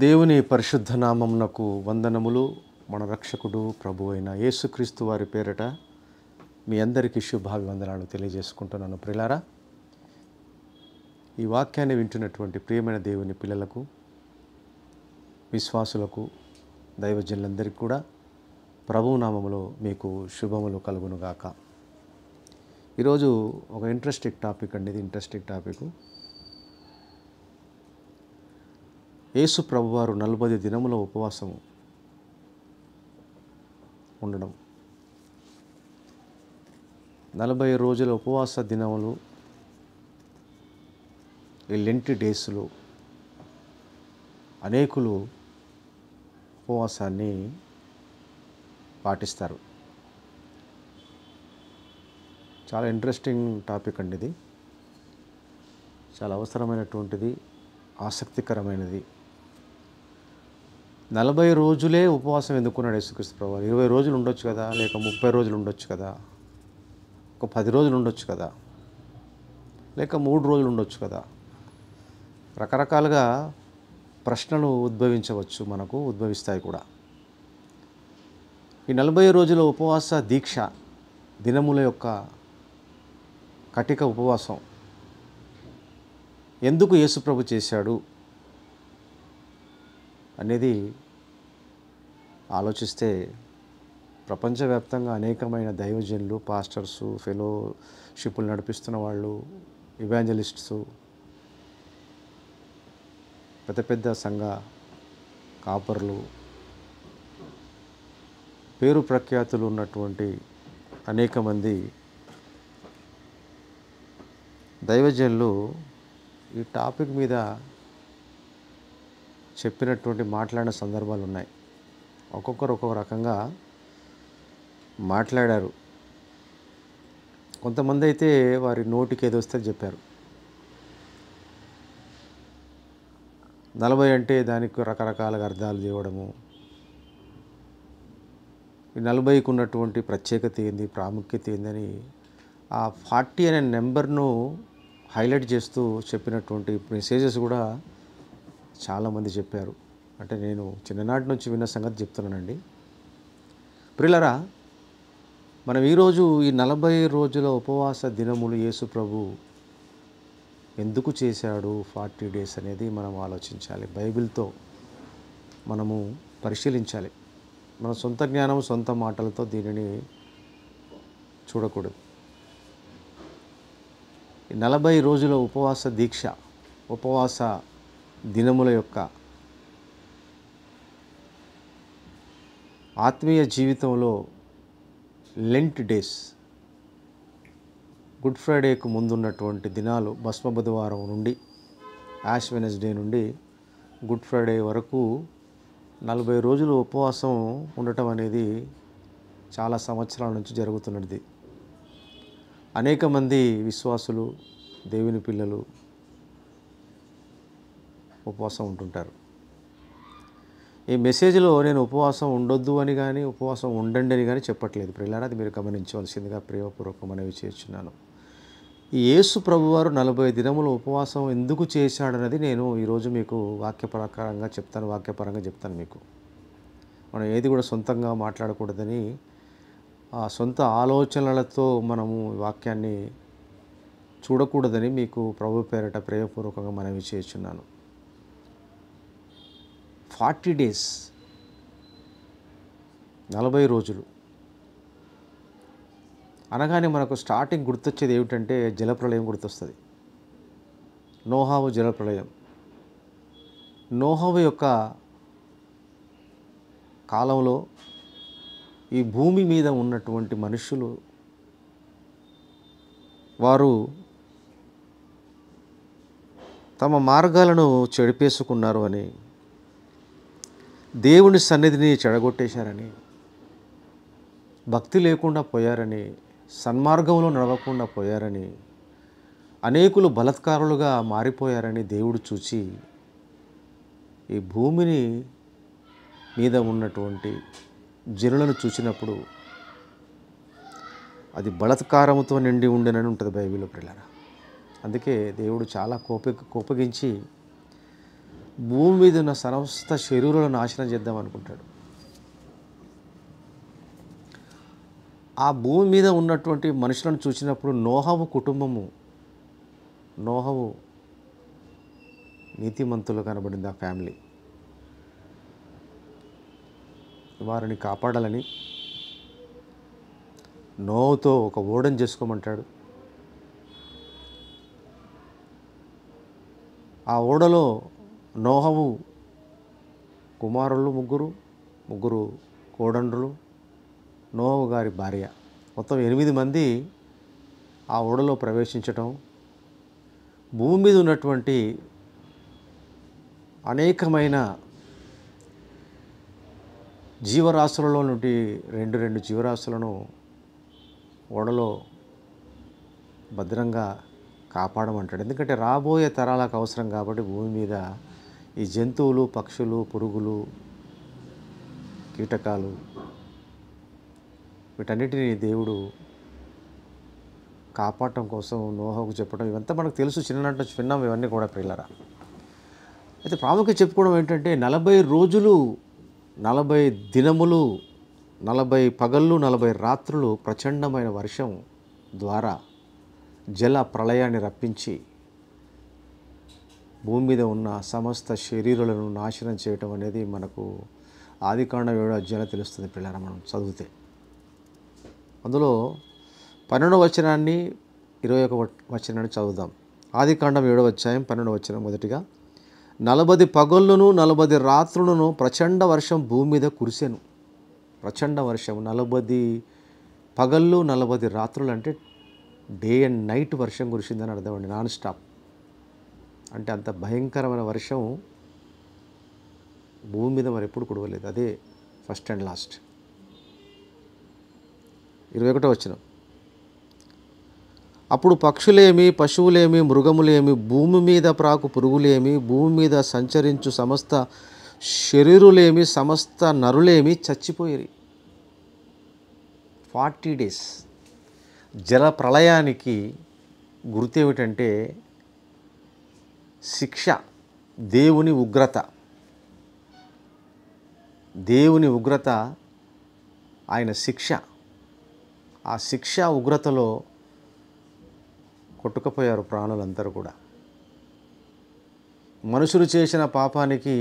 దేవుని పరిశుద్ధ నామమునకు వందనములు. మన రక్షకుడు ప్రభు అయిన యేసుక్రీస్తు వారి పేరట మీ అందరికీ శుభాభివందనాలు తెలియజేసుకుంటున్నాను. ప్రియులారా, ఈ వాక్యాన్ని వింటున్నటువంటి ప్రియమైన దేవుని పిల్లలకు, విశ్వాసులకు, దైవజనులందరికీ కూడా ప్రభు నామములో మీకు శుభములు కలుగునుగాక. ఈరోజు ఒక ఇంట్రెస్టింగ్ టాపిక్ అండి. ఇది ఇంట్రెస్టింగ్ టాపిక్. యేసు ప్రభువారు 40 దినముల ఉపవాసం ఉండడం, 40 రోజుల ఉపవాస దినములు, ఈ లెంట్ డేస్లో అనేకులు ఉపవాసాన్ని పాటిస్తారు. చాలా ఇంట్రెస్టింగ్ టాపిక్ అండి. ఇది చాలా అవసరమైనటువంటిది, ఆసక్తికరమైనది. 40 రోజులే ఉపవాసం ఎందుకున్నాడు యేసుక్రీస్తు ప్రభువారు? 20 రోజులు ఉండొచ్చు కదా, లేక 30 రోజులు ఉండొచ్చు కదా, ఒక 10 రోజులు ఉండొచ్చు కదా, లేక 3 రోజులు ఉండొచ్చు కదా. రకరకాలుగా ప్రశ్నలు ఉద్భవిస్తాయి కూడా. ఈ 40 రోజుల ఉపవాస దీక్ష దినముల యొక్క కటిక ఉపవాసం ఎందుకు యేసుప్రభు చేశాడు అనేది ఆలోచిస్తే, ప్రపంచవ్యాప్తంగా అనేకమైన దైవజనులు, పాస్టర్సు, ఫెలోషిప్లు నడిపిస్తున్న వాళ్ళు, ఇవాంజలిస్ట్సు, పెద్ద పెద్ద సంఘ కాపర్లు, పేరు ప్రఖ్యాతులు ఉన్నటువంటి అనేక మంది దైవజనులు ఈ టాపిక్ మీద మాట్లాడిన సందర్భాలు ఉన్నాయి. ఒక్కొక్కరు ఒక్కొక్క రకంగా మాట్లాడారు. కొంతమంది అయితే వారి నోటికి ఏదో వస్తే చెప్పారు. 40 అంటే దానికి రకరకాలుగా అర్థాలు చేయడము, ఈ 40కి ఉన్నటువంటి ప్రత్యేకత ఏంది, ప్రాముఖ్యత ఏందని ఆ 40 అనే నెంబర్ను హైలైట్ చేస్తూ చెప్పినటువంటి మెసేజెస్ కూడా చాలామంది చెప్పారు. అంటే నేను చిన్ననాటి నుంచి విన్న సంగతి చెప్తున్నానండి. ప్రియులారా, మనం ఈరోజు ఈ 40 రోజుల ఉపవాస దినములు యేసు ప్రభు ఎందుకు చేశాడు, 40 డేస్ అనేది మనం ఆలోచించాలి. బైబిల్తో మనము పరిశీలించాలి. మన సొంత జ్ఞానం, సొంత మాటలతో దీనిని చూడకూడదు. ఈ 40 రోజుల ఉపవాస దీక్ష, ఉపవాస దినముల యొక్క ఆత్మీయ జీవితంలో లెంట్ డేస్, గుడ్ ఫ్రైడేకు ముందున్నటువంటి దినాలు, భస్మ బుధవారం నుండి యాష్ వెనస్డే నుండి గుడ్ ఫ్రైడే వరకు 40 రోజులు ఉపవాసం ఉండటం అనేది చాలా సంవత్సరాల నుంచి జరుగుతున్నది. అనేక మంది విశ్వాసులు, దేవుని పిల్లలు ఉపవాసం ఉంటుంటారు. ఈ మెసేజ్లో నేను ఉపవాసం ఉండొద్దు అని కానీ, ఉపవాసం ఉండండి అని కానీ చెప్పట్లేదు. ప్రియులారా, అది మీరు గమనించవలసిందిగా ప్రేమపూర్వక మనవి చేస్తున్నాను. ఈ యేసు ప్రభువారు 40 దినములు ఉపవాసం ఎందుకు చేశాడన్నది నేను ఈరోజు మీకు వాక్యపరంగా చెప్తాను. మీకు మనం ఏది కూడా సొంతంగా మాట్లాడకూడదని, ఆ సొంత ఆలోచనలతో మనము వాక్యాన్ని చూడకూడదని మీకు ప్రభు పేరట ప్రేమపూర్వకంగా మనవి చేస్తున్నాను. 40 డేస్, 40 రోజులు అనగానే మనకు స్టార్టింగ్ గుర్తొచ్చేది ఏమిటంటే జలప్రళయం గుర్తొస్తుంది. నోహావు జలప్రళయం. నోహావు యొక్క కాలంలో ఈ భూమి మీద ఉన్నటువంటి మనుషులు, వారు తమ మార్గాలను చెడిపేసుకున్నారు అని, దేవుని సన్నిధిని చెడగొట్టేశారని, భక్తి లేకుండా పోయారని, సన్మార్గంలో నడవకుండా పోయారని, అనేకులు బలాత్కారులుగా మారిపోయారని దేవుడు చూచి, ఈ భూమిని మీద ఉన్నటువంటి జనులను చూసినప్పుడు అది బలాత్కారముతో నిండి ఉండేనని ఉంటుంది బైబిల్లో. ప్రియులారా, అందుకే దేవుడు చాలా కోపగించి భూమి మీద ఉన్న సమస్త శరీరాలను నాశనం చేద్దాం అనుకుంటాడు. ఆ భూమి మీద ఉన్నటువంటి మనుషులను చూసినప్పుడు నోహవు కుటుంబము, నోహవు నీతిమంతులు కనబడింది. ఆ ఫ్యామిలీ వారిని కాపాడాలని నోహుతో ఒక ఓడను చేసుకోమంటాడు. ఆ ఓడలో నోహవు కుమారులు ముగ్గురు కోడండ్రులు, నోహవు గారి భార్య, మొత్తం 8 మంది ఆ ఓడలో ప్రవేశించటం, భూమి మీద ఉన్నటువంటి అనేకమైన జీవరాశులలో నుండి రెండు జీవరాశులను ఓడలో భద్రంగా కాపాడమంటాడు. ఎందుకంటే రాబోయే తరాలకు అవసరం కాబట్టి భూమి మీద ఈ జంతువులు, పక్షులు, పురుగులు, కీటకాలు వీటన్నిటిని దేవుడు కాపాడటం కోసం నోహకు చెప్పడం, ఇవంతా మనకు తెలుసు, చిన్ననాటి నుంచి విన్నాం ఇవన్నీ కూడా ప్రియులారా. అయితే ప్రాముఖ్యత చెప్పుకోవడం ఏంటంటే 40 రోజులు 40 దినములు 40 పగళ్ళు 40 రాత్రులు ప్రచండమైన వర్షం ద్వారా జల ప్రళయాన్ని రప్పించి భూమి మీద ఉన్న సమస్త శరీరాలను నాశనం చేయటం అనేది మనకు ఆదికాండం 7వ అధ్యాయంలో తెలుస్తుంది పిల్లరా. మనం చదివితే అందులో 12వ వచనాన్ని 21వ వచనాన్ని చదువుదాం. ఆదికాండం 7వ అధ్యాయం 12వ వచనం. మొదటిగా 40 పగళ్ళును 40 రాత్రులను ప్రచండ వర్షం భూమి మీద కురిసెను. ప్రచండ వర్షం 40 పగళ్ళు 40 రాత్రులు అంటే డే అండ్ నైట్ వర్షం కురిసిందని అర్థం అండి. నాన్ స్టాప్ అంటే అంత భయంకరమైన వర్షం భూమి మీద మరి ఎప్పుడు కురవలేదు. అదే ఫస్ట్ అండ్ లాస్ట్. 21వ వచనం. అప్పుడు పక్షులేమి, పశువులేమి, మృగములేమి, భూమి మీద ప్రాకు పురుగులేమి, భూమి మీద సంచరించు సమస్త శరీరులేమి, సమస్త నరులేమి చచ్చిపోయేరి. 40 days జల ప్రళయానికి గుర్తేమిటంటే శిక్ష, దేవుని ఉగ్రత. దేవుని ఉగ్రత, ఆయన శిక్ష. ఆ శిక్ష ఉగ్రతలో కొట్టుకుపోయారు ప్రాణులందరూ కూడా. మనుషులు చేసిన పాపానికి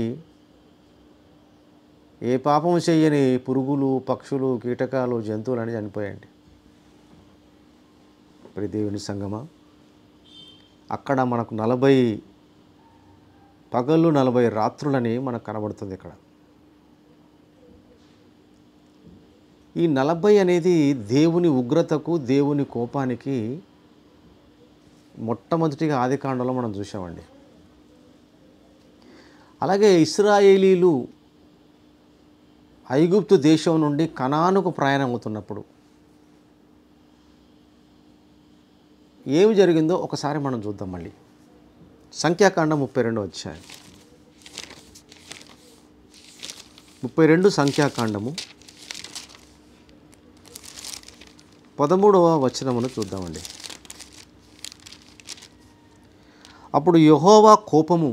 ఏ పాపం చేయని పురుగులు, పక్షులు, కీటకాలు, జంతువులు అని చనిపోయాయండి. మరి దేవుని సంగమా, అక్కడ మనకు 40 పగళ్ళు 40 రాత్రులని మనకు కనబడుతుంది ఇక్కడ. ఈ 40 అనేది దేవుని ఉగ్రతకు, దేవుని కోపానికి మొట్టమొదటిగా ఆదికాండంలో మనం చూసామండి. అలాగే ఇశ్రాయేలీలు ఐగుప్తు దేశం నుండి కనానుకు ప్రయాణం అవుతున్నప్పుడు ఏమి జరిగిందో ఒకసారి మనం చూద్దాం. మళ్ళీ సంఖ్యాకాండం 32వ అధ్యాయం. 32 సంఖ్యాకాండము 13వ వచనమును చూద్దామండి. అప్పుడు యెహోవా కోపము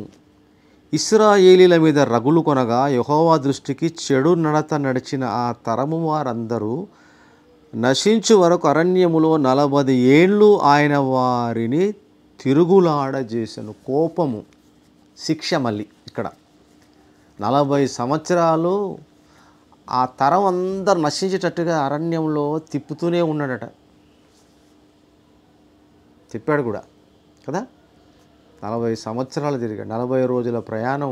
ఇశ్రాయేలీల మీద రగులు కొనగా, యెహోవా దృష్టికి చెడు నడత నడిచిన ఆ తరము వారందరూ నశించు వరకు అరణ్యములో 40 ఏళ్ళు ఆయన వారిని తిరుగులాడజేసెను. కోపము, శిక్ష. మళ్ళీ ఇక్కడ 40 సంవత్సరాలు ఆ తరం అందరు నశించేటట్టుగా అరణ్యంలో తిప్పుతూనే ఉన్నాడట. తిప్పాడు కూడా కదా. 40 సంవత్సరాలు తిరిగాడు. 40 రోజుల ప్రయాణం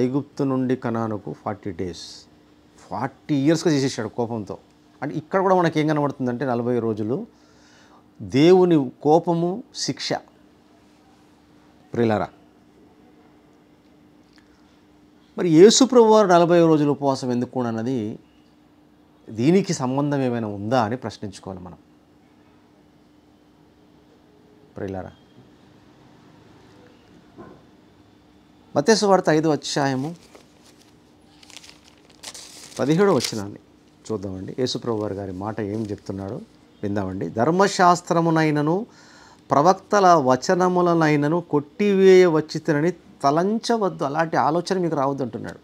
ఐగుప్తు నుండి కనానుకు 40 days, 40 yearsగా చేసేసాడు కోపంతో. అంటే ఇక్కడ కూడా మనకి ఏం కనబడుతుందంటే 40 రోజులు దేవుని కోపము, శిక్ష. ప్రియులారా, మరి యేసుప్రభు వారు 40 రోజులు ఉపవాసం ఎందుకు అన్నది దీనికి సంబంధం ఏమైనా ఉందా అని ప్రశ్నించుకోవాలి మనం. ప్రియులారా, మత్తయి సువార్త 5వ అధ్యాయము 17వ వచనాన్ని చూద్దామండి. యేసుప్రభు వారి గారి మాట ఏం చెప్తున్నాడో విందామండి. ధర్మశాస్త్రమునైనను ప్రవక్తల వచనములనైనను కొట్టివేయవచ్చితనని తలంచవద్దు, అలాంటి ఆలోచన మీకు రావద్దు అంటున్నాడు.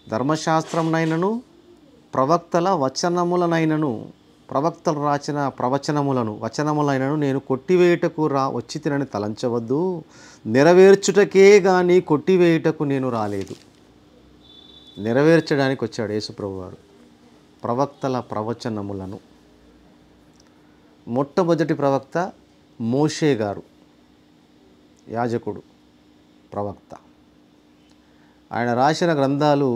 ధర్మశాస్త్రంనైనను ప్రవక్తల వచనములనైనను, ప్రవక్తలు రాసిన వచనములైనను నేను కొట్టివేయుటకు వచ్చి తినని తలంచవద్దు, నెరవేర్చుటకే గాని కొట్టివేయుటకు నేను రాలేదు. నెరవేర్చడానికి వచ్చాడు యేసుప్రభువారు ప్రవక్తల ప్రవచనములను. మొట్టమొదటి ప్రవక్త మోషే గారు, యాజకుడు, ప్రవక్త. ఆయన రాసిన గ్రంథాలు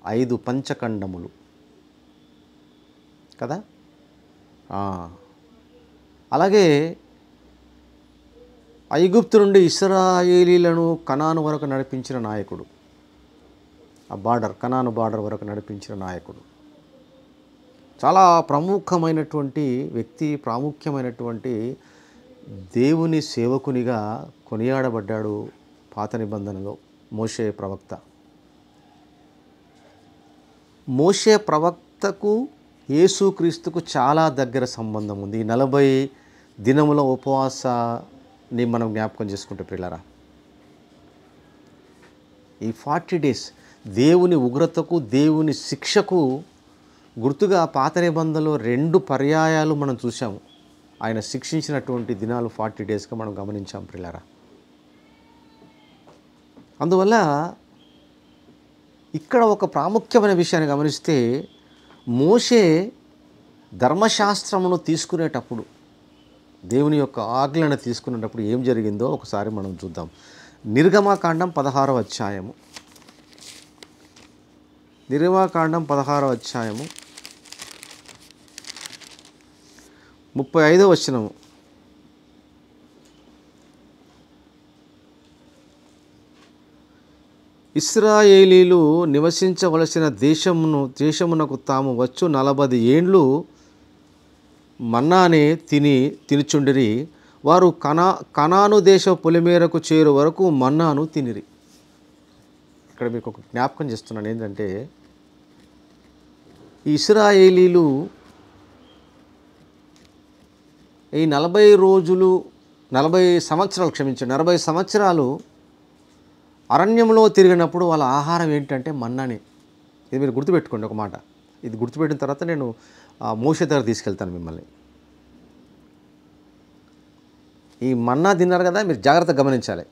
5 పంచఖండములు కదా. అలాగే ఐగుప్తు నుండి ఇశ్రాయేలీలను కనాను వరకు నడిపించిన నాయకుడు, కనాను బార్డర్ వరకు నడిపించిన నాయకుడు. చాలా ప్రముఖమైనటువంటి వ్యక్తి, ప్రాముఖ్యమైనటువంటి దేవుని సేవకునిగా కొనియాడబడ్డాడు పాత నిబంధనలో మోషే ప్రవక్త. మోషే ప్రవక్తకు యేసుక్రీస్తుకు చాలా దగ్గర సంబంధం ఉంది. ఈ 40 దినముల ఉపవాసాన్ని మనం జ్ఞాపకం చేసుకుంటే ప్రియులారా, ఈ 40 days దేవుని ఉగ్రతకు, దేవుని శిక్షకు గుర్తుగా పాత నిబంధనలో 2 పర్యాయాలు మనం చూసాము. ఆయన శిక్షించినటువంటి దినాలు 40 daysగా మనం గమనించాం ప్రియులారా. అందువల్ల ఇక్కడ ఒక ప్రాముఖ్యమైన విషయాన్ని గమనిస్తే, మోషే ధర్మశాస్త్రమును తీసుకునేటప్పుడు, దేవుని యొక్క ఆజ్ఞలను తీసుకునేటప్పుడు ఏం జరిగిందో ఒకసారి మనం చూద్దాం. నిర్గమకాండం 16వ అధ్యాయము. నిర్గమకాండం 16వ అధ్యాయము 35వ వచనము. ఇశ్రాయేలీలు నివసించవలసిన దేశమునకు తాము వచ్చు 40 ఏండ్లు మన్నానే తినుచుండిరి. వారు కనాను దేశ పొలిమేరకు చేరు వరకు మన్నాను తినిరి. ఇక్కడ మీకు ఒక జ్ఞాపకం చేస్తున్నాను ఏంటంటే, ఈ ఇశ్రాయేలీలు ఈ 40 సంవత్సరాలు అరణ్యంలో తిరిగినప్పుడు వాళ్ళ ఆహారం ఏంటంటే మన్నానే. ఇది మీరు గుర్తుపెట్టుకోండి ఒక మాట. ఇది గుర్తుపెట్టిన తర్వాత నేను మోషే దగ్గర తీసుకెళ్తాను మిమ్మల్ని. ఈ మన్నా తిన్నారు కదా, మీరు జాగ్రత్తగా గమనించాలి.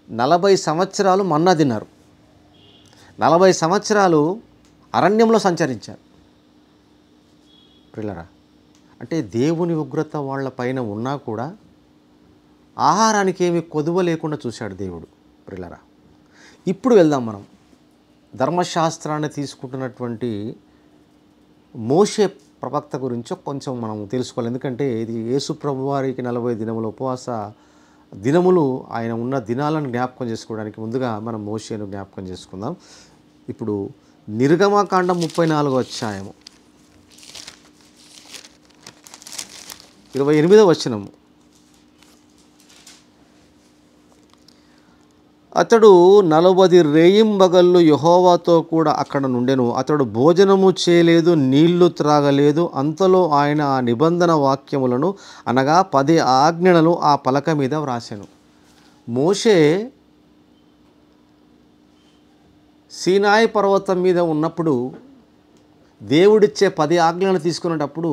40 సంవత్సరాలు మన్నా తిన్నారు, 40 సంవత్సరాలు అరణ్యంలో సంచరించారు ప్రియులారా. అంటే దేవుని ఉగ్రత వాళ్ళ పైన ఉన్నా కూడా ఆహారానికి ఏమి కొదువ లేకుండా చూశాడు దేవుడు ప్రియులారా. ఇప్పుడు వెళ్దాం మనం ధర్మశాస్త్రాన్ని తీసుకుంటున్నటువంటి మోషే ప్రవక్త గురించి కొంచెం మనం తెలుసుకోవాలి. ఎందుకంటే ఇది యేసు ప్రభువారికి 40 దినముల ఉపవాస దినములు, ఆయన ఉన్న దినాలను జ్ఞాపకం చేసుకోవడానికి ముందుగా మనం మోషేను జ్ఞాపకం చేసుకుందాం. ఇప్పుడు నిర్గమకాండం 34వ అధ్యాయము 28వ వచనము. అతడు 40 రేయింబగళ్ళు యెహోవాతో కూడా అక్కడ నుండెను. అతడు భోజనము చేయలేదు, నీళ్లు త్రాగలేదు. అంతలో ఆయన ఆ నిబంధన వాక్యములను అనగా 10 ఆజ్ఞలను ఆ పలక మీద వ్రాసెను. మోషే సీనాయి పర్వతం మీద ఉన్నప్పుడు దేవుడిచ్చే 10 ఆజ్ఞలను తీసుకునేటప్పుడు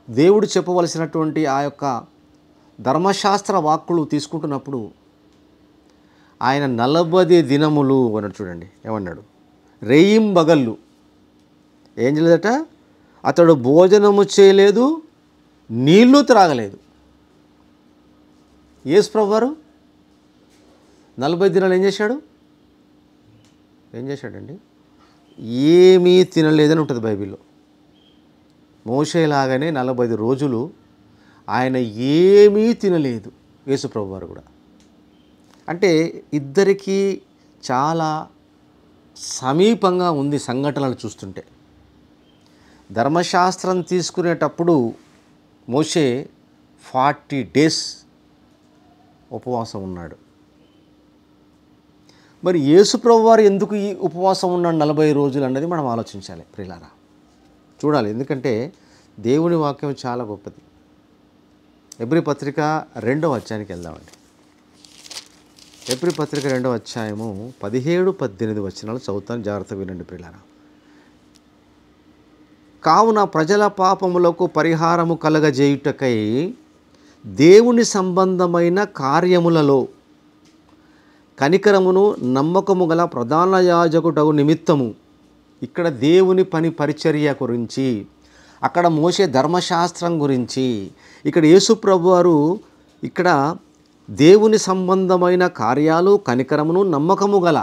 దేవుడు చెప్పవలసినటువంటి ఆ యొక్క ధర్మశాస్త్ర వాక్కులు తీసుకుంటున్నప్పుడు ఆయన 40 దినములు అన్నాడు. చూడండి ఏమన్నాడు, రేయింబగళ్ళు ఏం చేయలేదట, అతడు భోజనము చేయలేదు, నీళ్లు త్రాగలేదు. యేసు ప్రభువారు 40 దినాలు ఏం చేశాడండి? ఏమీ తినలేదని ఉంటుంది బైబిల్లో. మోషేలాగానే 40 రోజులు ఆయన ఏమీ తినలేదు యేసు ప్రభువారు కూడా. అంటే ఇద్దరికీ చాలా సమీపంగా ఉంది సంఘటనలు చూస్తుంటే. ధర్మశాస్త్రం తీసుకునేటప్పుడు మోషే 40 days ఉపవాసం ఉన్నాడు. మరి యేసు ప్రభువారు ఎందుకు ఈ ఉపవాసం ఉన్నాడు 40 రోజులు అన్నది మనం ఆలోచించాలి ప్రియులారా, చూడాలి. ఎందుకంటే దేవుని వాక్యం చాలా గొప్పది. హెబ్రీ పత్రిక 2వ అధ్యాయానికి వెళ్దామండి. హెబ్రీ పత్రిక 2వ అధ్యాయము 17-18 వచనాలు చదువుతాను, జాగ్రత్తగా వినండి ప్రియులారా. కావున ప్రజల పాపములకు పరిహారము కలగజేయుటకై దేవుని సంబంధమైన కార్యములలో కనికరమును నమ్మకము గల ప్రధాన యాజకుడగు నిమిత్తము, ఇక్కడ దేవుని పని పరిచర్య గురించి, అక్కడ మోషే ధర్మశాస్త్రం గురించి, ఇక్కడ యేసు ప్రభువారు ఇక్కడ దేవుని సంబంధమైన కార్యాలు కనికరమును నమ్మకము గల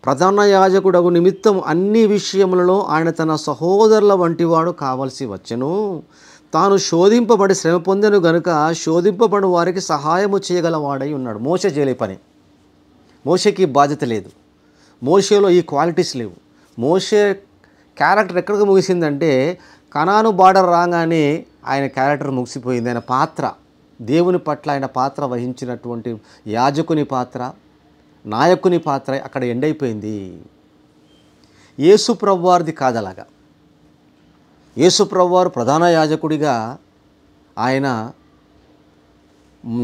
ప్రధాన యాజకుడగు నిమిత్తం అన్ని విషయములలో ఆయన తన సహోదరుల వంటివాడు కావలసి వచ్చెను. తాను శోధింపబడి శ్రమ పొందెను గనుక శోధింపబడి వారికి సహాయము చేయగలవాడై ఉన్నాడు. మోషే చేయలే పని, మోషేకి బాధ్యత లేదు, మోషేలో ఈ క్వాలిటీస్ లేవు. మోషే క్యారెక్టర్ ఎక్కడికి ముగిసిందంటే కనాను బార్డర్ రాగానే ఆయన క్యారెక్టర్ ముగిసిపోయింది. ఆయన పాత్ర, దేవుని పట్ల ఆయన పాత్ర వహించినటువంటి యాజకుని పాత్ర, నాయకుని పాత్ర అక్కడ ఎండైపోయింది. యేసు ప్రభువారిది కాదు అలాగా. యేసు ప్రభువారు ప్రధాన యాజకుడిగా ఆయన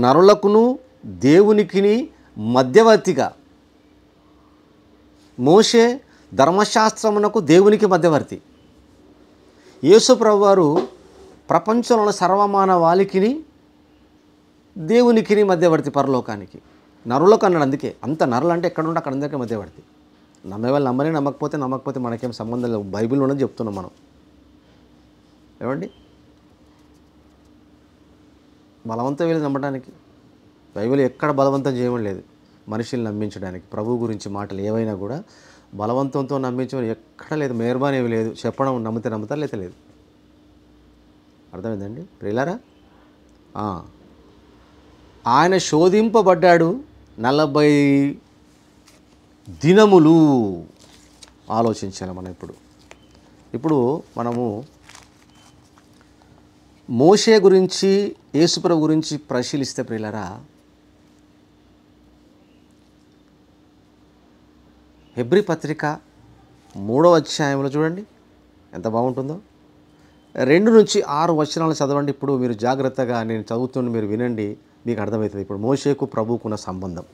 నరులకును దేవునికిని మధ్యవర్తిగా, మోషే ధర్మశాస్త్రమునకు దేవునికి మధ్యవర్తి. యేసు ప్రభువారు ప్రపంచంలో సర్వమానవాళికిని దేవునికిని మధ్యవర్తి, పరలోకానికి. నరులకు అన్నాడు, అందుకే అంత నరులు అంటే ఎక్కడ ఉంటే అక్కడ అందరికీ మధ్యవర్తి. నమ్మేవాళ్ళు నమ్మని, నమ్మకపోతే మనకేం సంబంధం లేదు. బైబిల్ ఉన్నది చెప్తున్నాం మనం. ఏమండి, బలవంతం వీళ్ళు నమ్మడానికి. బైబిల్ ఎక్కడ బలవంతం చేయడం లేదు మనుషుల్ని నమ్మించడానికి. ప్రభు గురించి మాటలు ఏవైనా కూడా బలవంతంతో నమ్మించడం ఎక్కడ లేదు, మెహర్బాన్ ఏమి లేదు. చెప్పడం నమ్మితే నమ్ముతారు, లేదా లేదు. అర్థమైందండి ప్రియులారా? ఆయన శోధింపబడ్డాడు 40 దినములు. ఆలోచించాలి మనం. ఇప్పుడు మనము మోషే గురించి, యేసుప్రభు గురించి పరిశీలిస్తే ప్రియులారా, హెబ్రీ పత్రిక 3వ అధ్యాయంలో చూడండి ఎంత బాగుంటుందో. 2-6 వచనాలు చదవండి. ఇప్పుడు మీరు జాగ్రత్తగా, నేను చదువుతున్న మీరు వినండి, మీకు అర్థమవుతుంది. ఇప్పుడు మోషేకు ప్రభువుకున్న సంబంధం.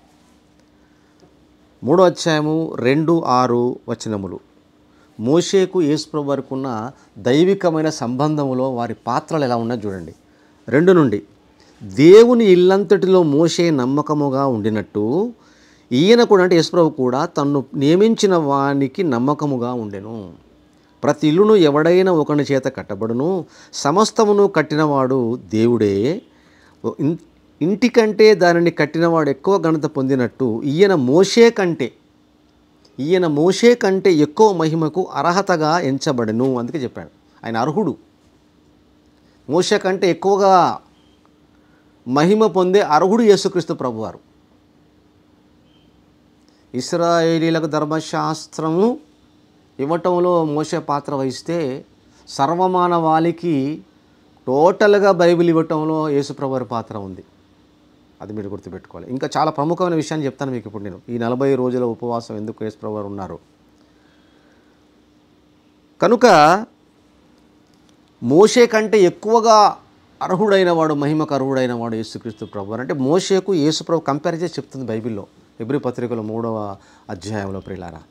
3వ అధ్యాయము 2-6 వచనములు. మోషేకు యేసుప్రభు వారికి ఉన్న దైవికమైన సంబంధములో వారి పాత్రలు ఎలా ఉన్నాయో చూడండి. 2 నుండి, దేవుని ఇల్లంతటిలో మోషే నమ్మకముగా ఉండినట్టు ఈయన కూడా, అంటే యేసుప్రభు కూడా తన్ను నియమించిన వానికి నమ్మకముగా ఉండెను. ప్రతి ఇల్లును ఎవడైనా ఒకని చేత కట్టబడును, సమస్తమును కట్టినవాడు దేవుడే. ఇంటికంటే దానిని కట్టినవాడు ఎక్కువ ఘనత పొందినట్టు ఈయన మోషే కంటే ఎక్కువ మహిమకు అర్హతగా ఎంచబడెను. అందుకే చెప్పాడు ఆయన అర్హుడు. మోషే కంటే ఎక్కువగా మహిమ పొందే అర్హుడు యేసుక్రీస్తు ప్రభువారు. ఇశ్రాయేలీలకు ధర్మశాస్త్రము ఇవ్వటంలో మోషే పాత్ర వహిస్తే, సర్వమానవాళికి టోటల్గా బైబిల్ ఇవ్వటంలో యేసుప్రభువారి పాత్ర ఉంది. అది మీరు గుర్తుపెట్టుకోవాలి. ఇంకా చాలా ప్రముఖమైన విషయాన్ని చెప్తాను మీకు ఇప్పుడు నేను. ఈ 40 రోజుల ఉపవాసం ఎందుకు యేసుప్రభువారు ఉన్నారు కనుక, మోషే కంటే ఎక్కువగా అర్హుడైన వాడు, మహిమకు అర్హుడైన వాడు యేసుక్రీస్తు ప్రభువారు. అంటే మోషేకు యేసుప్రభు కంపేర్ చేసి చెప్తుంది బైబిల్లో, హెబ్రీ పత్రికలో 3వ అధ్యాయంలో ప్రియులారా.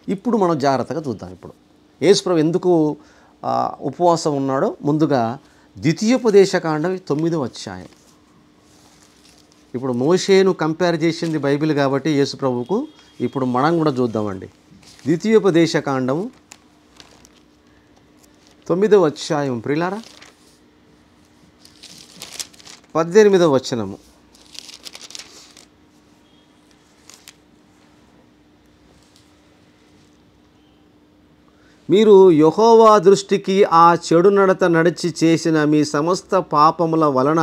ఇప్పుడు మనం జాగ్రత్తగా చూద్దాం. ఇప్పుడు యేసుప్రభు ఎందుకు ఉపవాసం ఉన్నాడో ముందుగా ద్వితీయోపదేశకాండం 9వ అధ్యాయం. ఇప్పుడు మోషేను కంపేర్ చేసింది బైబిల్ కాబట్టి యేసుప్రభుకు, ఇప్పుడు మనం కూడా చూద్దామండి. ద్వితీయోపదేశకాండం 9వ అధ్యాయం ప్రియులారా, 18వ వచనము. మీరు యెహోవా దృష్టికి ఆ చెడు నడత నడిచి చేసిన మీ సమస్త పాపముల వలన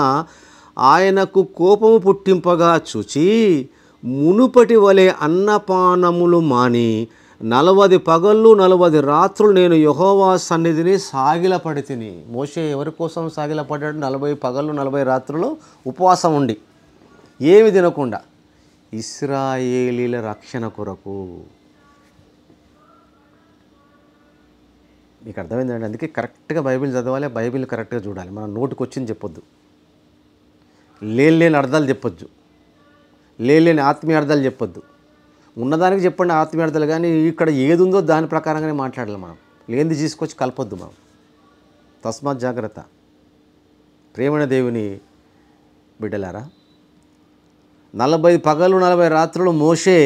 ఆయనకు కోపము పుట్టింపగా చూచి, మునుపటి వలె అన్నపానములు మాని 40 పగళ్ళు 40 రాత్రులు నేను యెహోవా సన్నిధిని సాగిలపడి తిని. మోషే ఎవరి కోసం సాగిలపడ్డాడు? 40 పగళ్ళు 40 రాత్రులు ఉపవాసం ఉండి ఏమి తినకుండా, ఇశ్రాయేలీల రక్షణ కొరకు. మీకు అర్థమైందండి? అందుకే కరెక్ట్గా బైబిల్ చదవాలి, బైబిల్ కరెక్ట్గా చూడాలి. మనం నోటికి వచ్చింది చెప్పొద్దు, లేని అర్థాలు చెప్పొద్దు, లేని ఆత్మీయార్థాలు చెప్పొద్దు. ఉన్నదానికి చెప్పండి ఆత్మీయార్థాలు, కానీ ఇక్కడ ఏది ఉందో దాని ప్రకారంగానే మాట్లాడాలి. మనం లేనిది తీసుకొచ్చి కలపొద్దు. మనం తస్మాత్ జాగ్రత్త. ప్రేమైన దేవుని బిడ్డలారా, 40 పగలు 40 రాత్రులు మోషే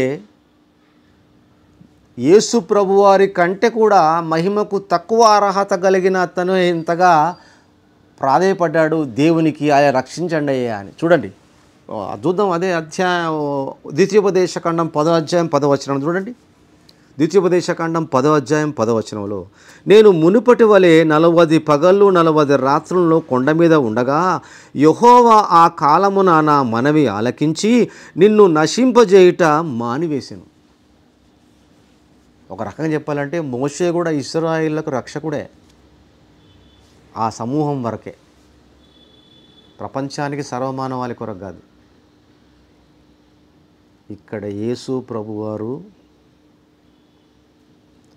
యేసు ప్రభువారి కంటే కూడా మహిమకు తక్కువ అర్హత కలిగిన అతను ఇంతగా ప్రాధేయపడ్డాడు దేవునికి, ఆయన రక్షించండి అయ్యా అని. చూడండి, చూద్దాం. అదే అధ్యాయం ద్వితీయోపదేశకాండం 10వ అధ్యాయం 10వ వచనం చూడండి. ద్వితీయోపదేశకాండం 10వ అధ్యాయం 10వ వచనంలో, నేను మునుపటి వలె 40 పగళ్ళు 40 రాత్రులలో కొండ మీద ఉండగా యెహోవా ఆ కాలమున నా మనవి ఆలకించి నిన్ను నశింపజేయుట మానివేసెను. ఒక రకంగా చెప్పాలంటే మోషే కూడా ఇశ్రాయేలులకు రక్షకుడే. ఆ సమూహం వరకే, ప్రపంచానికి సర్వమానవాళి కొరకు కాదు. ఇక్కడ యేసు ప్రభువారు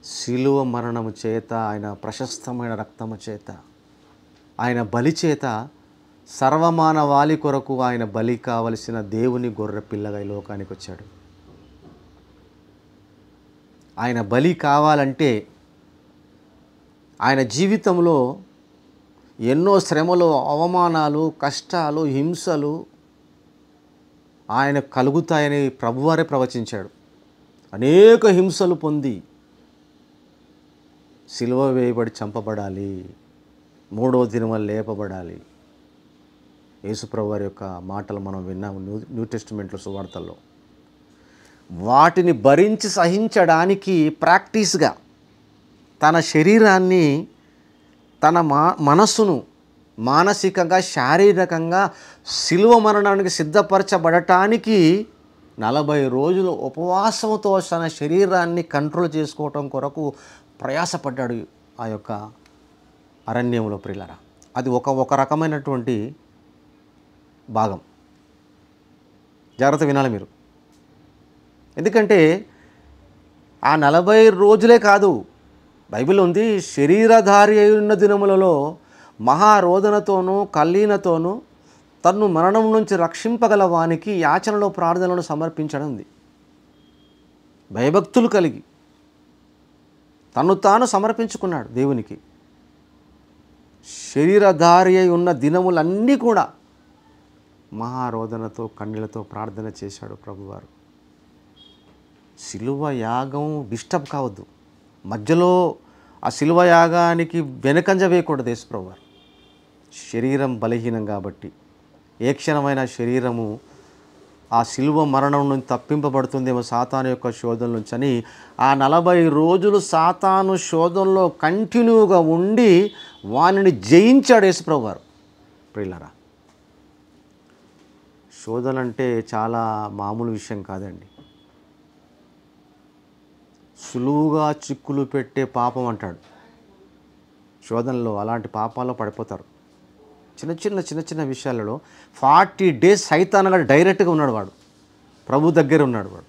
శిలువ మరణము చేత, ఆయన ప్రశస్తమైన రక్తము చేత, ఆయన బలి చేత సర్వమానవాళి కొరకు ఆయన బలి కావలసిన దేవుని గొర్రె పిల్లగా ఈ లోకానికి వచ్చాడు. ఆయన బలి కావాలంటే ఆయన జీవితంలో ఎన్నో శ్రమలు, అవమానాలు, కష్టాలు, హింసలు ఆయన కలుగుతాయని ప్రభువారే ప్రవచించాడు. అనేక హింసలు పొంది సిలువ వేయబడి చంపబడాలి, 3వ దినమ లేపబడాలి. యేసుప్రభు వారి యొక్క మాటలు మనం విన్నాము న్యూ టెస్టిమెంట్లో, సువార్తల్లో. వాటిని భరించి సహించడానికి ప్రాక్టీస్గా తన శరీరాన్ని, తన మనస్సును మానసికంగా, శారీరకంగా సిలువ మరణానికి సిద్ధపరచబడటానికి 40 రోజులు ఉపవాసంతో తన శరీరాన్ని కంట్రోల్ చేసుకోవటం కొరకు ప్రయాసపడ్డాడు ఆ యొక్క అరణ్యంలో. ప్రియులారా, అది ఒక రకమైనటువంటి భాగం. జాగ్రత్త వినాలి మీరు. ఎందుకంటే ఆ 40 రోజులే కాదు, బైబిల్ ఉంది, శరీరధారి అయి ఉన్న దినములలో మహారోదనతోనూ కల్లీనతోనూ తన్ను మరణం నుంచి రక్షింపగల వానికి యాచనలో ప్రార్థనలను సమర్పించడం ఉంది. భయభక్తులు కలిగి తను తాను సమర్పించుకున్నాడు దేవునికి. శరీరధారి అయి ఉన్న దినములన్నీ కూడా మహారోదనతో కన్నీళ్లతో ప్రార్థన చేశాడు ప్రభువారు. శిలువ యాగం డిస్టర్బ్ కావద్దు, మధ్యలో ఆ శిలువ యాగానికి వెనకంజ వేయకూడదు యేసుప్రభువారు. శరీరం బలహీనం కాబట్టి, ఏ క్షణమైన శరీరము ఆ శిలువ మరణం నుంచి తప్పింపబడుతుందేమో సాతాను యొక్క శోధన నుంచి అని ఆ 40 రోజులు సాతాను శోధనలో కంటిన్యూగా ఉండి వానిని జయించాడు యేసుప్రభువారు. ప్రియులారా, శోధన అంటే చాలా మామూలు విషయం కాదండి. సులువుగా చిక్కులు పెట్టే పాపం అంటాడు. శోధనలో అలాంటి పాపాల్లో పడిపోతారు. చిన్న చిన్న విషయాలలో 40 days సైతానుగా డైరెక్ట్గా ఉన్నాడు వాడు, ప్రభు దగ్గర ఉన్నాడు వాడు.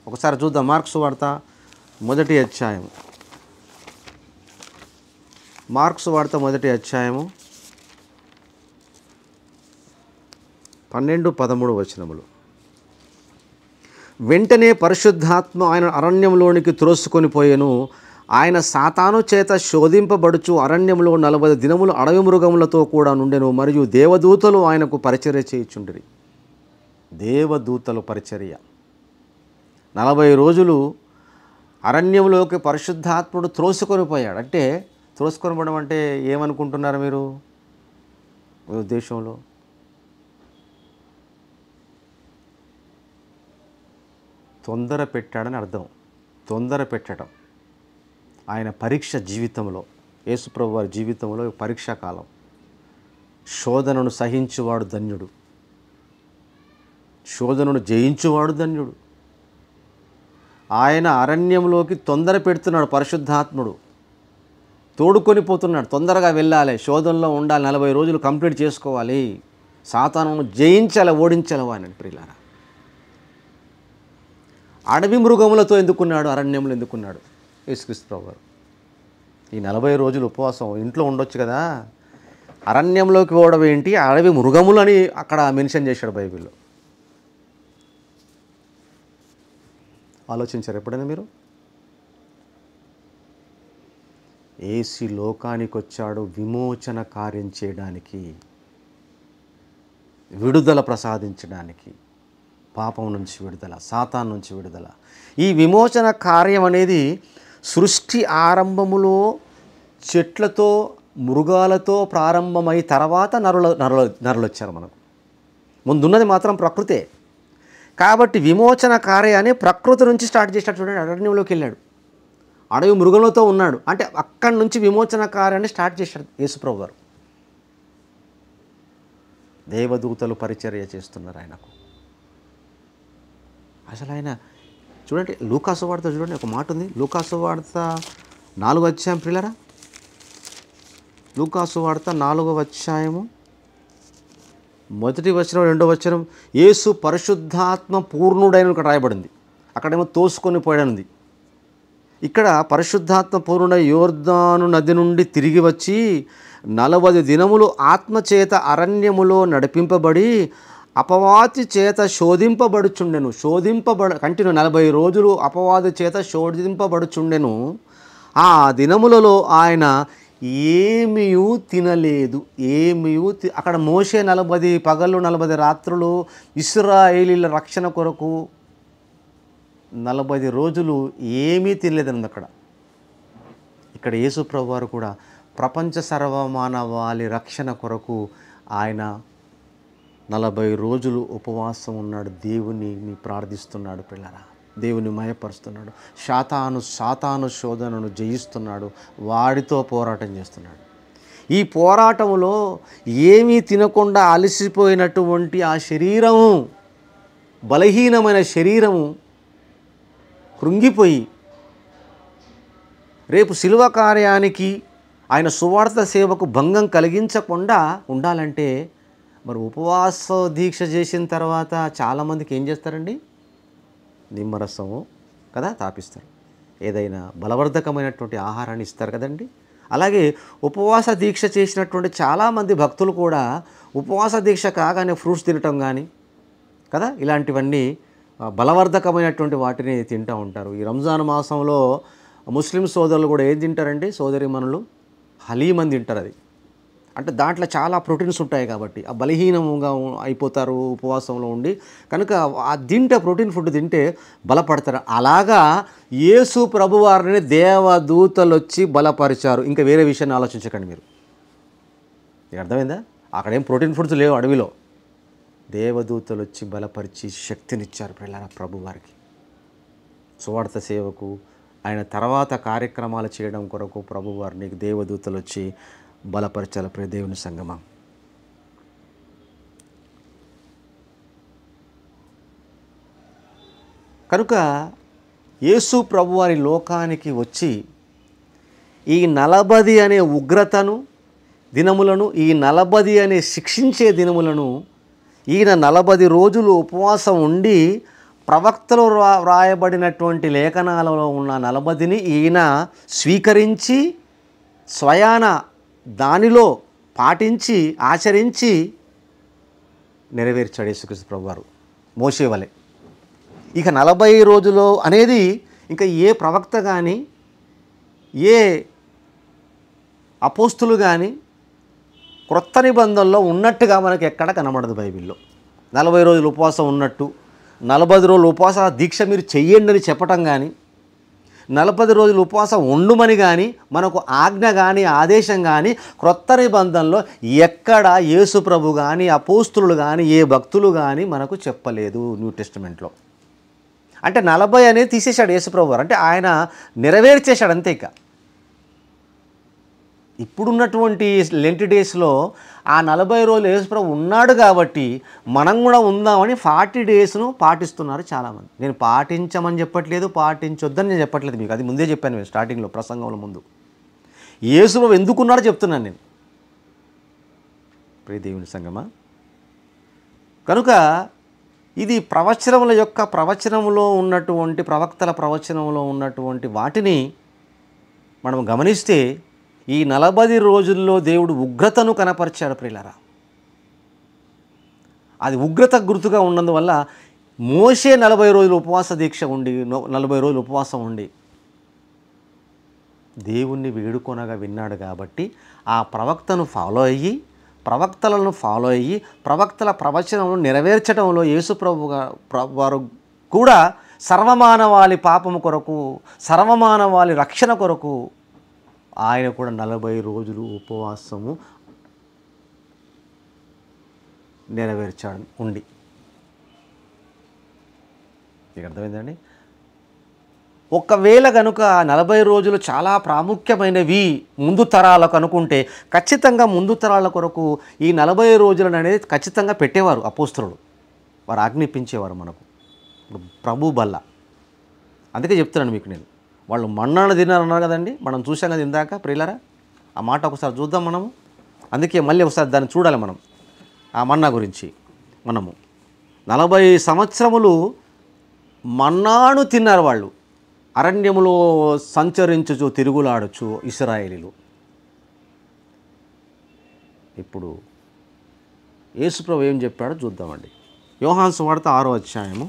ఒకసారి చూద్దాం, మార్క్స్ వార్త 1వ అధ్యాయం. మార్క్స్ వార్త 1వ అధ్యాయము 12-13 వచనములు. వెంటనే పరిశుద్ధాత్మ ఆయన అరణ్యంలోనికి త్రోసుకొని పోయెను. ఆయన సాతాను చేత శోధింపబడుచు అరణ్యంలో 40 దినములు అడవి మృగములతో కూడా నుండెను. మరియు దేవదూతలు ఆయనకు పరిచర్య చేయుచుండిరి. దేవదూతలు పరిచర్య. 40 రోజులు అరణ్యంలోకి పరిశుద్ధాత్ముడు త్రోసుకొని పోయాడు. అంటే త్రోసుకొని పోవడం అంటే ఏమనుకుంటున్నారు మీరు ఉద్దేశంలో? తొందర పెట్టాడని అర్థం. తొందర పెట్టడం ఆయన పరీక్ష జీవితంలో, యేసుప్రభు వారి జీవితంలో పరీక్షా కాలం. శోధనను సహించువాడు ధన్యుడు, శోధనను జయించువాడు ధన్యుడు. ఆయన అరణ్యంలోకి తొందర పెడుతున్నాడు. పరిశుద్ధాత్ముడు తోడుకొని పోతున్నాడు. తొందరగా వెళ్ళాలి, శోధనలో ఉండాలి, 40 రోజులు కంప్లీట్ చేసుకోవాలి, సాతానును జయించాలి, ఓడించాలి అని. ప్రియులారా, అడవి మృగములతో ఎందుకున్నాడు, అరణ్యంలో ఎందుకున్నాడు యేసుక్రీస్తు ప్రభువారు? ఈ 40 రోజులు ఉపవాసం ఇంట్లో ఉండొచ్చు కదా, అరణ్యంలోకి పోవడం ఏంటి? అడవి మృగములని అక్కడ మెన్షన్ చేశాడు బైబిల్లో. ఆలోచించారు ఎప్పుడైనా మీరు? యేసు లోకానికి వచ్చాడు విమోచన కార్యం చేయడానికి, విడుదల ప్రసాదించడానికి. పాపం నుంచి విడుదల, సాతాను నుంచి విడుదల. ఈ విమోచన కార్యం అనేది సృష్టి ఆరంభములో చెట్లతో మృగాలతో ప్రారంభమై తర్వాత నరులు వచ్చారు మనకు. ముందున్నది మాత్రం ప్రకృతే. కాబట్టి విమోచన కార్యాన్ని ప్రకృతి నుంచి స్టార్ట్ చేసినట్టు చూడండి. అరణ్యంలోకి వెళ్ళాడు, అడవి మృగంలతో ఉన్నాడు, అంటే అక్కడి నుంచి విమోచన కార్యాన్ని స్టార్ట్ చేశాడు యేసుప్రభు గారు. దేవదూతలు పరిచర్య చేస్తున్నారు ఆయనకు. అసలు ఆయన చూడండి, లూకా సువార్త చూడండి, ఒక మాట ఉంది. లూకా సువార్త 4వ అధ్యాయం ప్రియులారా, లూకా సువార్త 4వ అధ్యాయము 1వ వచనం 2వ వచనం. యేసు పరిశుద్ధాత్మ పూర్ణుడైన ఇక్కడ రాయబడింది. అక్కడేమో తోసుకొని పోయాడనిది. ఇక్కడ పరిశుద్ధాత్మ పూర్ణుడై యోర్దాను నది నుండి తిరిగి వచ్చి 40 దినములు ఆత్మచేత అరణ్యములో నడిపింపబడి అపవాది చేత శోధింపబడుచుండెను. కంటిన్యూ 40 రోజులు అపవాది చేత శోధింపబడుచుండెను. ఆ దినములలో ఆయన ఏమీయూ తినలేదు. అక్కడ మోషే 40 పగళ్ళు 40 రాత్రులు ఇశ్రాయేలీల రక్షణ కొరకు 40 రోజులు ఏమీ తినలేదన్నది అక్కడ. ఇక్కడ యేసు ప్రభువు వారు కూడా ప్రపంచ సర్వమానవాళి రక్షణ కొరకు ఆయన 40 రోజులు ఉపవాసం ఉన్నాడు. దేవుని ప్రార్థిస్తున్నాడు పిల్లరా, దేవుని మయపరుస్తున్నాడు. సాతాను శోధనను జయిస్తున్నాడు, వాడితో పోరాటం చేస్తున్నాడు. ఈ పోరాటంలో ఏమీ తినకుండా అలసిపోయినటువంటి ఆ శరీరము, బలహీనమైన శరీరము కృంగిపోయి రేపు శిలువ కార్యానికి ఆయన సువార్త సేవకు భంగం కలిగించకుండా ఉండాలంటే మరి ఉపవాస దీక్ష చేసిన తర్వాత చాలామందికి ఏం చేస్తారండి? నిమ్మరసము కదా తాపిస్తారు, ఏదైనా బలవర్ధకమైనటువంటి ఆహారాన్ని ఇస్తారు కదండి. అలాగే ఉపవాస దీక్ష చేసినటువంటి చాలామంది భక్తులు కూడా ఉపవాస దీక్ష కాగానే ఫ్రూట్స్ తినటం కానీ కదా, ఇలాంటివన్నీ బలవర్ధకమైనటువంటి వాటిని తింటూ ఉంటారు. ఈ రంజాన్ మాసంలో ముస్లిం సోదరులు కూడా ఏం తింటారండి? సోదరిమణులు హలీం అని తింటారు. అది అంటే దాంట్లో చాలా ప్రోటీన్స్ ఉంటాయి కాబట్టి ఆ బలహీనంగా అయిపోతారు ఉపవాసంలో ఉండి. కనుక ఆ ప్రోటీన్ ఫుడ్ తింటే బలపడతారు. అలాగా యేసు ప్రభువారిని దేవదూతలు వచ్చి బలపరిచారు. ఇంకా వేరే విషయాన్ని ఆలోచించకండి మీరు. మీకు అర్థమైందా? అక్కడేం ప్రోటీన్ ఫుడ్స్ లేవు అడవిలో. దేవదూతలు వచ్చి బలపరిచి శక్తినిచ్చారు పిల్లల ప్రభువారికి సువార్త సేవకు. ఆయన తర్వాత కార్యక్రమాలు చేయడం కొరకు ప్రభువారిని దేవదూతలు వచ్చి బలపరచాలి. ప్రియ దేవుని సంగమా, కనుక యేసు ప్రభువారి లోకానికి వచ్చి ఈ 40 అనే ఉగ్రతను దినములను, ఈ 40 అనే శిక్షించే దినములను ఈయన 40 రోజులు ఉపవాసం ఉండి ప్రవక్తలు వ్రాయబడినటువంటి లేఖనాలలో ఉన్న 40ని ఈయన స్వీకరించి స్వయాన దానిలో పాటించి ఆచరించి నెరవేర్చాడు యేసుక్రీస్తు ప్రభువారు మోషే వలె. ఇక 40 రోజులు అనేది ఇంకా ఏ ప్రవక్త కానీ ఏ అపోస్తులు కానీ క్రొత్త నిబంధనలో ఉన్నట్టుగా మనకి ఎక్కడ కనబడదు బైబిల్లో. 40 రోజులు ఉపవాసం ఉన్నట్టు, 40 రోజులు ఉపవాస దీక్ష మీరు చెయ్యండి అని చెప్పటం కానీ, 40 రోజులు ఉపవాసం ఉండుమని కానీ మనకు ఆజ్ఞ కానీ ఆదేశం కానీ క్రొత్త నిబంధనలో ఎక్కడ యేసు ప్రభు కానీ అపోస్తులు కానీ ఏ భక్తులు కానీ మనకు చెప్పలేదు న్యూ టెస్టిమెంట్లో. అంటే 40 అనేది తీసేశాడు యేసు ప్రభు వారు, అంటే ఆయన నెరవేర్చేశాడు అంతే. ఇక ఇప్పుడున్నటువంటి లెంట్ డేస్లో ఆ 40 రోజులు యేసు ప్రభు ఉన్నాడు కాబట్టి మనం కూడా ఉందామని 40 డేస్ను పాటిస్తున్నారు చాలామంది. నేను పాటించమని చెప్పట్లేదు, పాటించొద్దని నేను చెప్పట్లేదు మీకు, అది ముందే చెప్పాను నేను స్టార్టింగ్లో ప్రసంగంలో ముందు. యేసు ప్రభు ఎందుకున్నాడో చెప్తున్నాను నేను. ప్రియ దేవుని సంగమా, కనుక ఇది ప్రవచనంలో ఉన్నటువంటి ప్రవక్తల ప్రవచనంలో ఉన్నటువంటి వాటిని మనం గమనిస్తే ఈ 40 రోజుల్లో దేవుడు ఉగ్రతను కనపరిచాడు ప్రియులారా. అది ఉగ్రత గుర్తుగా ఉన్నందువల్ల మోషే 40 రోజులు ఉపవాస దీక్ష ఉండి 40 రోజులు ఉపవాసం ఉండి దేవుణ్ణి వేడుకొనగా విన్నాడు కాబట్టి ఆ ప్రవక్తలను ఫాలో అయ్యి ప్రవక్తల ప్రవచనము నెరవేర్చడంలో యేసుప్రభు వారు కూడా సర్వమానవాళి పాపము కొరకు, సర్వమానవాళి రక్షణ కొరకు ఆయన కూడా 40 రోజులు ఉపవాసము నెరవేర్చాడు ఉండి. మీకు అర్థమైందండి? ఒకవేళ కనుక 40 రోజులు చాలా ప్రాముఖ్యమైనవి ముందు తరాలకు అనుకుంటే, ఖచ్చితంగా ముందు తరాల కొరకు ఈ 40 రోజులను అనేది ఖచ్చితంగా పెట్టేవారు అపోస్తలులు. వారు ఆజ్ఞాపించేవారు మనకు. ప్రభు బల్ల. అందుకే చెప్తున్నాను మీకు నేను. వాళ్ళు మన్నాను తిన్నారన్నారు కదండి, మనం చూసాం కదా ఇందాక ప్రియులారా. ఆ మాట ఒకసారి చూద్దాం మనము. అందుకే మళ్ళీ ఒకసారి దాన్ని చూడాలి మనం. ఆ మన్నా గురించి మనము 40 సంవత్సరములు మన్నాను తిన్నారు వాళ్ళు. అరణ్యములో సంచరించుచు తిరుగులాడుచు ఇశ్రాయేలీలు. ఇప్పుడు యేసుప్రభు ఏం చెప్పాడో చూద్దామండి. యోహాను సువార్త 6వ అధ్యాయము.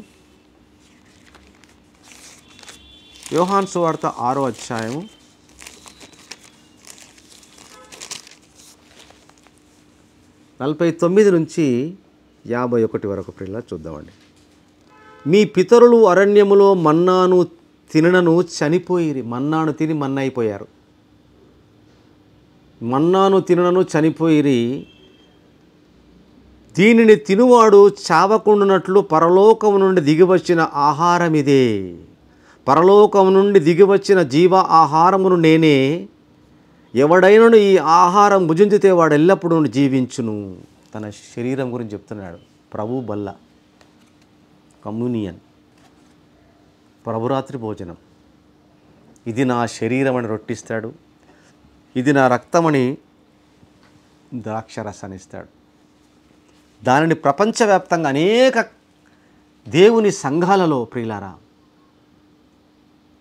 యోహాను సువార్త 6వ అధ్యాయము 49 నుంచి 51 వరకు ప్రియులా చూద్దామండి. మీ పితరులు అరణ్యములో మన్నాను తినను చనిపోయిరి. మన్నాను తిని మన్న అయిపోయారు. మన్నాను తినను చనిపోయిరి. దీనిని తినువాడు చావకుండునట్లు పరలోకము నుండి దిగివచ్చిన ఆహారం ఇదే. పరలోకము నుండి దిగివచ్చిన జీవ ఆహారమును నేనే. ఎవడైనను ఈ ఆహారం భుజించితే వాడు ఎల్లప్పుడూ జీవించును. తన శరీరం గురించి చెప్తున్నాడు. ప్రభు బల్ల, కమ్యూనియన్, ప్రభురాత్రి భోజనం. ఇది నా శరీరం అని రొట్టిస్తాడు, ఇది నా రక్తమని ద్రాక్షరసాన్ని ఇస్తాడు. దానిని ప్రపంచవ్యాప్తంగా అనేక దేవుని సంఘాలలో ప్రియులారా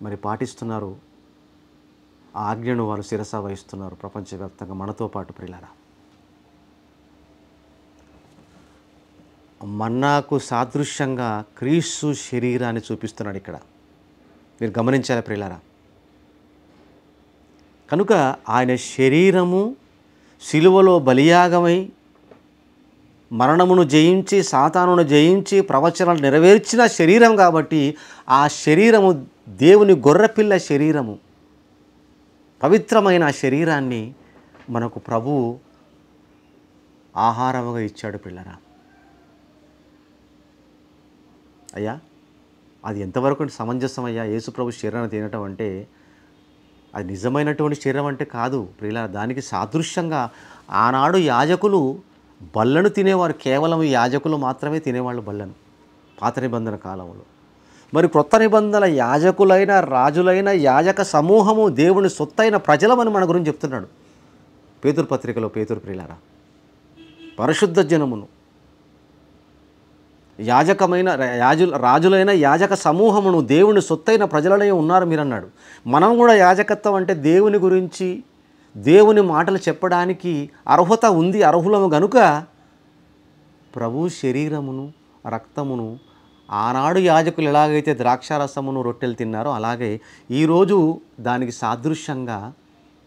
మరి పాటిస్తున్నారు. ఆ ఆజ్ఞను వారు శిరస వహిస్తున్నారు ప్రపంచవ్యాప్తంగా మనతో పాటు ప్రియులారా. మన్నాకు సాదృశ్యంగా క్రీస్తు శరీరాన్ని చూపిస్తున్నాడు ఇక్కడ. మీరు గమనించాలి ప్రియులారా. కనుక ఆయన శరీరము సిలువలో బలియాగమై మరణమును జయించి సాతానును జయించి ప్రవచనాలు నెరవేర్చిన శరీరం కాబట్టి ఆ శరీరము దేవుని గొర్రెపిల్ల శరీరము, పవిత్రమైన శరీరాన్ని మనకు ప్రభువు ఆహారముగా ఇచ్చాడు పిల్లరా. అయ్యా అది ఎంతవరకు సమంజసం అయ్యా? యేసుప్రభు శరీరాన్ని తినటం అంటే అది నిజమైనటువంటి శరీరం అంటే కాదు ప్రియులారా. దానికి సాదృశ్యంగా ఆనాడు యాజకులు బల్లను తినేవారు. కేవలం యాజకులు మాత్రమే తినేవాళ్ళు బల్లను పాత నిబంధన కాలంలో. మరి క్రొత్త నిబంధనల యాజకులైన రాజులైన యాజక సమూహము దేవుని సొత్తైన ప్రజలమని మన గురించి చెప్తున్నాడు పేతురు పత్రికలో. పేతురు ప్రియులారా, పరిశుద్ధ జనమును రాజులైన యాజక సమూహమును దేవుని సొత్తైన ప్రజలనే ఉన్నారు మీరన్నాడు. మనం కూడా యాజకత్వం అంటే దేవుని గురించి దేవుని మాటలు చెప్పడానికి అర్హత ఉంది, అర్హులము గనుక ప్రభు శరీరమును రక్తమును ఆనాడు యాజకులు ఎలాగైతే ద్రాక్షారసమును రొట్టెలు తిన్నారో అలాగే ఈరోజు దానికి సాదృశ్యంగా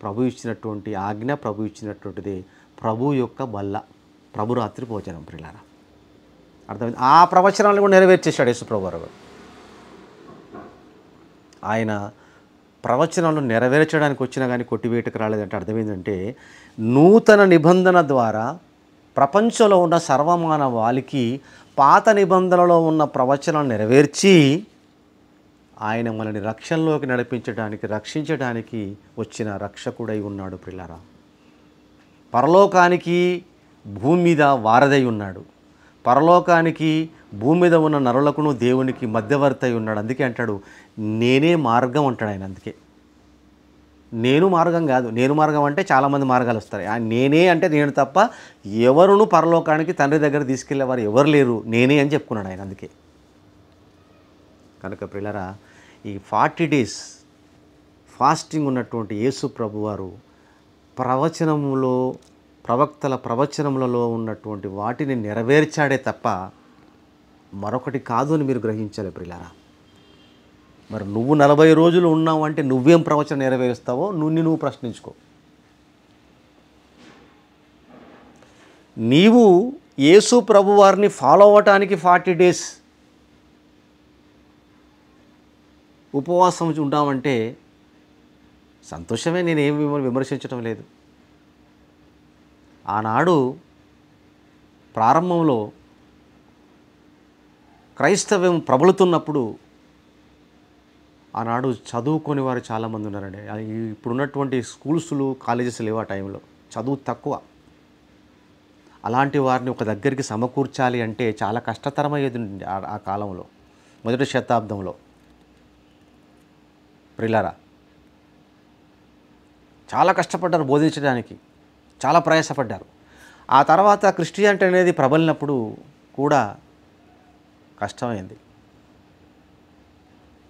ప్రభు ఇచ్చినటువంటి ఆజ్ఞ, ప్రభు ఇచ్చినటువంటిది ప్రభు యొక్క బల్ల, ప్రభు రాత్రి భోజనం ప్రియులారా. అర్థమైంది? ఆ ప్రవచనాలను కూడా నెరవేర్చేశాడు యేసుప్రభు వారు. ఆయన ప్రవచనాలను నెరవేర్చడానికి వచ్చినా కానీ కొట్టివేటకు రాలేదంటే అర్థమైందంటే నూతన నిబంధన ద్వారా ప్రపంచంలో ఉన్న సర్వమానవాళికి పాత నిబంధనలో ఉన్న ప్రవచనాలను నెరవేర్చి ఆయన మనల్ని రక్షణలోకి నడిపించడానికి, రక్షించడానికి వచ్చిన రక్షకుడై ఉన్నాడు ప్రియులారా. పరలోకానికి భూమి మీద వారధై ఉన్నాడు. పరలోకానికి భూమి మీద ఉన్న నరులకును దేవునికి మధ్యవర్తి అయి ఉన్నాడు. అందుకే అంటాడు నేనే మార్గం అంటాడు ఆయన. అందుకే నేను మార్గం కాదు. నేను మార్గం అంటే చాలామంది మార్గాలు వస్తాయి. నేనే అంటే నేను తప్ప ఎవరును పరలోకానికి తండ్రి దగ్గర తీసుకెళ్లేవారు ఎవరు లేరు, నేనే అని చెప్పుకున్నాడు ఆయన. అందుకే కనుక ప్రియులారా, ఈ 40 days ఫాస్టింగ్ ఉన్నటువంటి యేసు ప్రభువారు ప్రవచనములో, ప్రవక్తల ప్రవచనములలో ఉన్నటువంటి వాటిని నెరవేర్చాడే తప్ప మరొకటి కాదు అని మీరు గ్రహించాలి ప్రియులారా. మరి నువ్వు 40 రోజులు ఉన్నావు అంటే నువ్వేం ప్రవచనం నెరవేరుస్తావో నువ్వు ప్రశ్నించుకో. నీవు యేసు ప్రభువారిని ఫాలో అవ్వటానికి 40 డేస్ ఉపవాసం ఉంటామంటే సంతోషమే, నేనేం విమర్శించడం లేదు. ఆనాడు ప్రారంభంలో క్రైస్తవ్యం ప్రబలుతున్నప్పుడు ఆనాడు చదువుకొని వారు చాలామంది ఉన్నారండి. ఇప్పుడున్నటువంటి స్కూల్స్లు కాలేజెస్ లేవు ఆ టైంలో, చదువు తక్కువ. అలాంటి వారిని ఒక దగ్గరికి సమకూర్చాలి అంటే చాలా కష్టతరమయ్యేది ఆ కాలంలో, మొదటి శతాబ్దంలో. ప్రియులారా, చాలా కష్టపడ్డారు బోధించడానికి, చాలా ప్రయాసపడ్డారు. ఆ తర్వాత క్రిస్టియానిటీ అనేది ప్రబలినప్పుడు కూడా కష్టమైంది.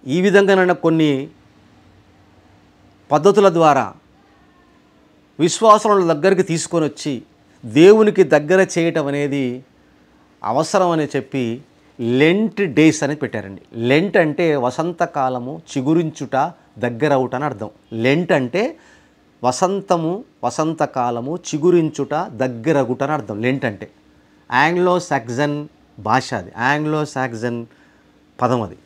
ఈ విధంగానైనా కొన్ని పద్ధతుల ద్వారా విశ్వాసుల దగ్గరికి తీసుకొని వచ్చి దేవునికి దగ్గర చేయటం అనేది అవసరం అని చెప్పి లెంట్ డేస్ అని పెట్టారండి. లెంట్ అంటే వసంతకాలము, చిగురించుట, దగ్గరవుట అని అర్థం. లెంట్ అంటే వసంతము, వసంతకాలము, చిగురించుట, దగ్గరగుట అని అర్థం లెంట్ అంటే. ఆంగ్లో సాక్సన్ భాష అది, ఆంగ్లో సాక్సన్ పదం అది.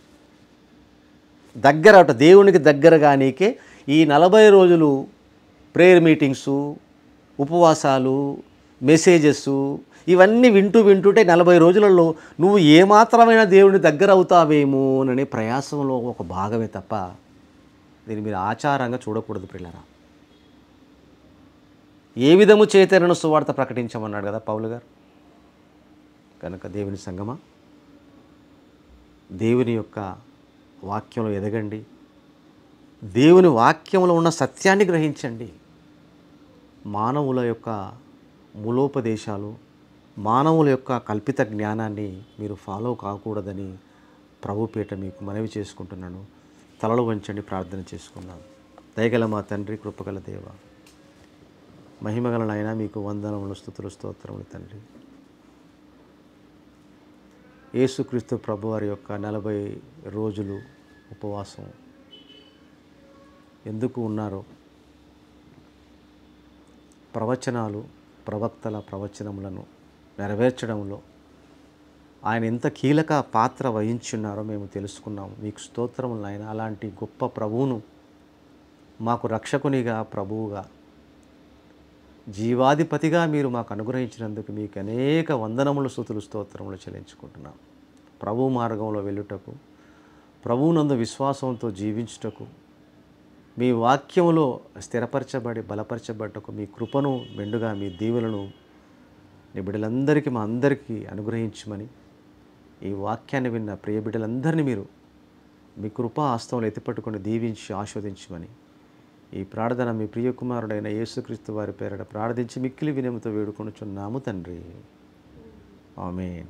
దగ్గరవుట, దేవునికి దగ్గరగా నీకే ఈ 40 రోజులు ప్రేయర్ మీటింగ్సు, ఉపవాసాలు, మెసేజెస్ ఇవన్నీ వింటుంటే 40 రోజులలో నువ్వు ఏమాత్రమైనా దేవుని దగ్గర అవుతావేమో అనే ప్రయాసంలో ఒక భాగమే తప్ప దీన్ని మీరు ఆచారంగా చూడకూడదు ప్రియులారా. ఏ విధము చేతనను సువార్త ప్రకటించమన్నాడు కదా పౌలు గారు. కనుక దేవుని సంగమా, దేవుని యొక్క వాక్యంలో ఎదగండి, దేవుని వాక్యంలో ఉన్న సత్యాన్ని గ్రహించండి. మానవుల యొక్క మూలోపదేశాలు, మానవుల యొక్క కల్పిత జ్ఞానాన్ని మీరు ఫాలో కాకూడదని ప్రభుపేట మీకు మనవి చేసుకుంటున్నాను. తలలు వంచండి, ప్రార్థన చేసుకున్నాను. దయగల మా తండ్రి, కృపగల దేవ, మహిమగల నాయన, మీకు వందనములు, స్తుతులు, స్తోత్రములు తండ్రి. యేసుక్రీస్తు ప్రభువారి యొక్క 40 రోజులు ఉపవాసం ఎందుకు ఉన్నారో, ప్రవచనాలు, ప్రవక్తల ప్రవచనములను నెరవేర్చడంలో ఆయన ఎంత కీలక పాత్ర వహించున్నారో మేము తెలుసుకున్నాము. మీకు స్తోత్రములు నాయన. అలాంటి గొప్ప ప్రభువును మాకు రక్షకునిగా, ప్రభువుగా, జీవాధిపతిగా మీరు మాకు అనుగ్రహించినందుకు మీకు అనేక వందనములు, స్తుతులు, స్తోత్రములు చెల్లించుకుంటున్నాం. ప్రభు మార్గంలో వెళ్ళుటకు, ప్రభువునందు విశ్వాసంతో జీవించుటకు, మీ వాక్యములో స్థిరపరచబడి బలపరచబడ్డకు మీ కృపను మెండుగా, మీ దీవులను నీ బిడ్డలందరికీ, మా అందరికీ అనుగ్రహించమని, ఈ వాక్యాన్ని విన్న ప్రియ బిడ్డలందరినీ మీరు మీ కృపా హస్తంలో ఎత్తిపట్టుకొని దీవించి ఆస్వాదించమని ఈ ప్రార్థన మీ ప్రియ కుమారుడైన యేసుక్రీస్తు వారి పేరిట ప్రార్థించి మిక్కిలి వినయంతో వేడుకొనుచున్నాము తండ్రి. ఆమేన్.